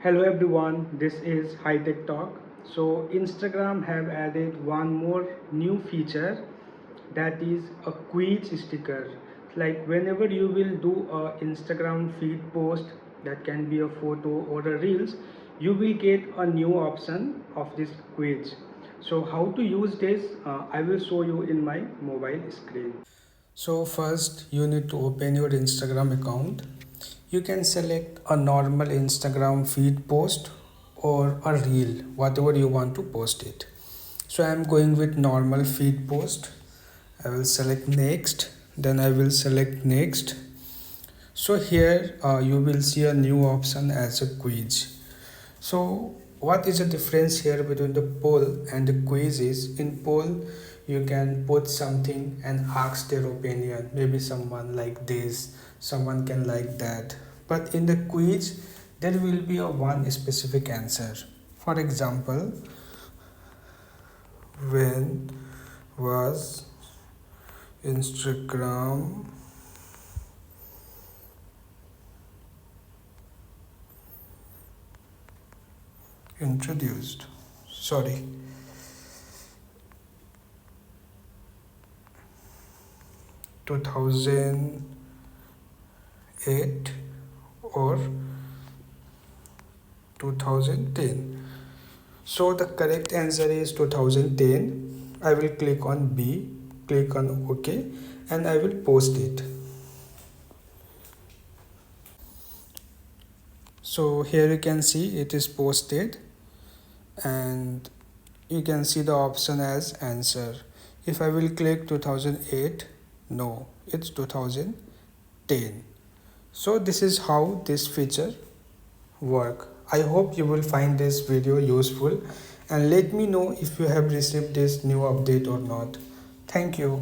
Hello everyone, this is Hitechtalk. So Instagram have added one more new feature, that is a quiz sticker. Like whenever you will do a Instagram feed post, that can be a photo or a reels, you will get a new option of this quiz. So how to use this, I will show you in my mobile screen. So first you need to open your Instagram account. You can select a normal Instagram feed post or a reel, whatever you want to post it. So I am going with normal feed post. I will select next, then I will select next. So here you will see a new option as a quiz. So what is the difference here between the poll and the quiz is, in poll you can put something and ask their opinion. Maybe someone like this, someone can like that. But in the quiz there will be a one specific answer. For example, when was Instagram introduced? Sorry. 2008 or 2010. So the correct answer is 2010. I will click on B, click on OK, and I will post it. So here you can see it is posted, and you can see the option as answer. If I will click 2008, no, it's 2010. So this is how this feature work. I hope you will find this video useful, and let me know if you have received this new update or not. Thank you.